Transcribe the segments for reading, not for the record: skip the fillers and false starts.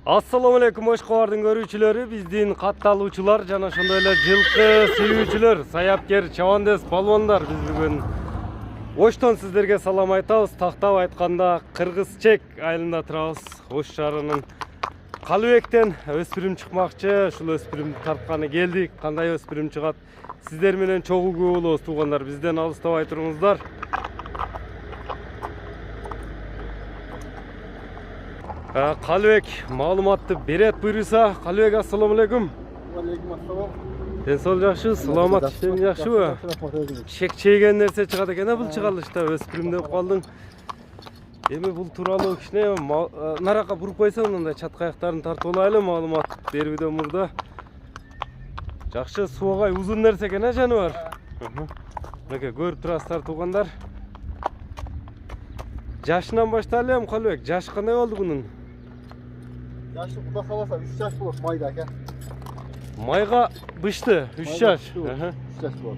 Assalamu alaikum Oşkovardın görүүчүлөрү, биздин катталуучулар жана ошондой эле жылкы сүйүүчүлөр, саяпкер, чабандес, балбондар, биз бүгүн Оштон сиздерге салам айтабыз. Тактап айтканда Кыргызчек айылында турабыз. Ош шаарынын Калыбектен өспүрүм чыкмакчы. Ушул өспүрүмдү тартканы келдик. Кандай өспүрүм чыгат? Сиздер менен чогуу күбө болобуз туугандар. Бизден алыстабай туруңуздар. Калыбек маалыматты берет буйруса. Калыбек, ассаламу алейкум. Алейкум ассалам. Денсаулык жакшы, саламат, иштең жакшыбы? Шек чейген нерсе чыгат экен бул чыгарылышта, өспүрүм деп калдың. Эми бул тууралуу кичине наракка буруп койсоң, мындай чат каяктарын тартып алайлы, маалымат берүүдөн мурда. Жакшы суагай узун нерсе экен жаныбар. Мынакей көрүп турасыздар туугандар. Жашынан баштайлы, Калыбек, жашы кандай болду бунун? Yaşı Kuda kalasa 3 yaş bulur mayda eken. Майга бышты, 3 жаш. 3 yaş bulur.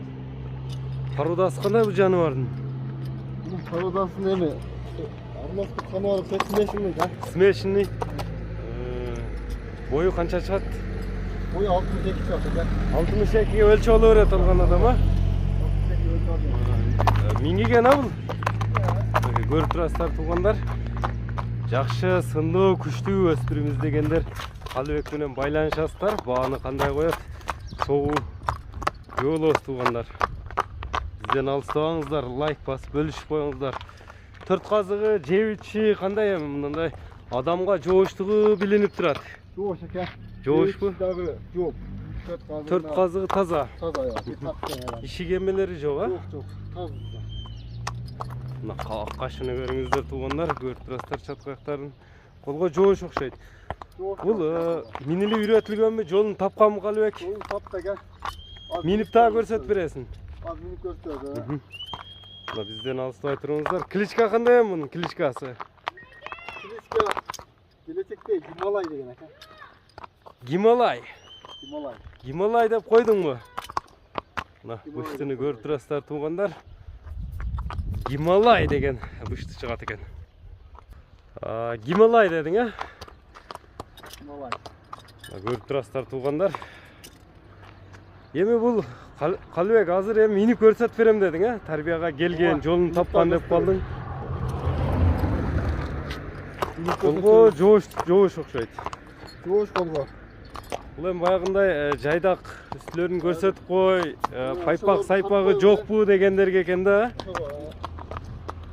Пародасы кандай бул жаныбардын? Bunun parodası ne mi? Armaslı kanı alıp smashing mi? Смешный. Бою канча чыгат? Boyu 62 çıkacak. 62 өлчө боло берет алган адам, а? 62 ölçü Мингиген бул. Көрүп турасыздар туугандар. Жакшы, сындуу, күчтүү өспүрүм издегендер Калыбек менен байланышасыздар. Бааны кандай коет? Чогуу күбө болобуз туугандар. Бизден алыстабаңыздар, лайк басып бөлүшүп коюңуздар. Төрт казыгы, жебичи кандай эми мындай адамга жооштугу билинип турат. Жоğuş eken. Жоошпу? Yok. Төрт казыгы таза. Таза ya. Bir takken herhalde. Ишигемелери жок, а? Yok. Таза. Мына кашыны көрүңүздөр туугандар, көрүп турасыздар чат каяктарын. Колго жоош окшойт. Бул минилип үйрөтүлгөнбү, жолун тапканбы Калыбек? Yolun tap da gel. Минип дагы көрсөтүп бересиң. Az minip gösterdi. Мына бизден алыстабай туруңуздар. Кличка кандай эми мунун кличкасы? Kiliska. Gelecek değil. Himalay degen eken. Гималай. Himalay. Гималай деп койдуңбу? Мына быштыны көрүп турасыздар туугандар. Гималай деген бышты чыгат экен. Гималай дедиң, а? Himalay. Көрүп турасыздар туугандар. Эми бул Калыбек азыр эми минип көрсөтүп берем дедиң, а? Тарбияга келген, жолун тапкан деп калдың. Колго жоош окшойт. Жоğuş kolgo. Бул эми баягындай жайдак үстүлөрүн көрсөтүп кой, пайпак сайпагы жокпу дегендерге экен да.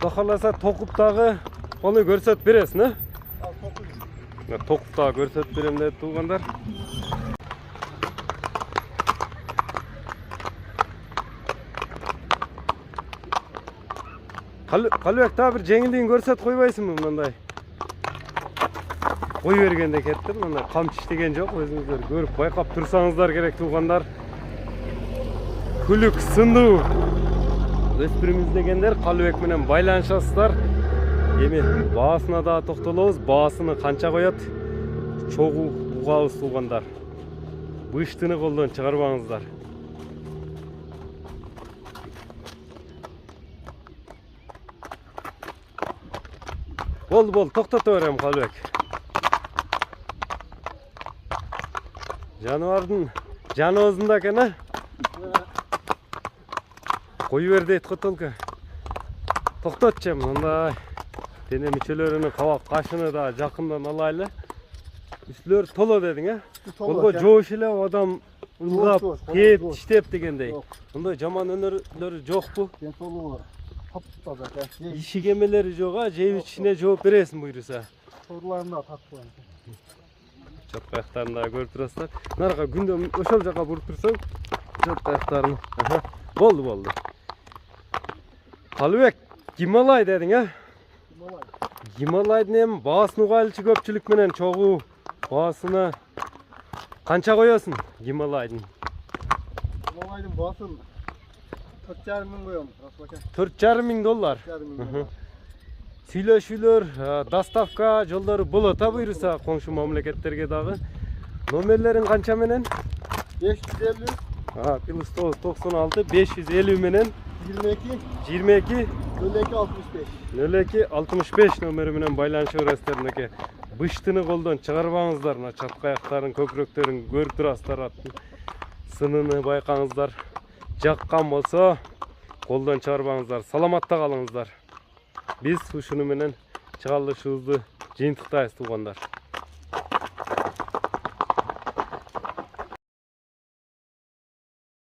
Куда кааласа токуп дагы аны көрсөтүп бересиң, а? Al topu. Токуп дагы көрсөтүп берем деп туугандар. Калыбек дагы бир жеңилдигин көрсөтүп койбойсуңбу мындай? Кой бергенде кетти, мындай камчы иштеген жок, өзүңүздөр көрүп байкап турсаңыздар керек туугандар. Күлүк, сындуу өспүрүм издегендер Калыбек менен байланышасыздар. Эми баасына да токтолобуз. Баасыны канча коет? Чогуу угабыз туугандар. Быштыны колдон чыгарбаңыздар. Болду, токтото берем Калыбек. Жаныбардын жаны оозунда экен, а? Кой бер дейт го толка. Токтотчу мындай. Дене мүчөлөрүнүн кабак кашыны да жакындан алайлы. Үстүлөр толо дедиң, а? Колго жоош эле адам ылгап, кээп, иштеп дегендей. Мындай жаман өнөрлөрү жокпу? Densoluğu var. Taptaza eken. Ишигемелери жок, а? Жеп ичине жооп бересиң буйруса. Sorularını da tatlı var. Чат каяктарын да көрүп турасыздар. Нарга күндө ошол жака буруп турсаң, чат каяктарын. Болду. Калыбек, Гималай дедиң, а? Himalay. Гималайдын эми баасын угайлычы көпчүлүк менен чогуу баасына канча коесуң Гималайдын? Himalay'ın basın 4,5 bin koyuyorum. 4,5 миң доллар. 4,5 bin. Сүйлөшүүлөр, доставка жолдору болот, а буйруса коңшу мамлекеттерге дагы. Номерлерин канча менен? 550. +96 550 менен 22. 22 0265. 0265 nomeri менен байланышып эке. Быштыны колдон чыгарбаңыздар. Мына чатка аяктарын, көкрөктөрүн көрүп турасыздар. Аттын сынын байкаңыздар. Жаккан болсо колдон чыгарбаңыздар. Саламатта калыңыздар. Биз ушуну менен чыгарылышыбызды жыйынтыктайбыз туугандар.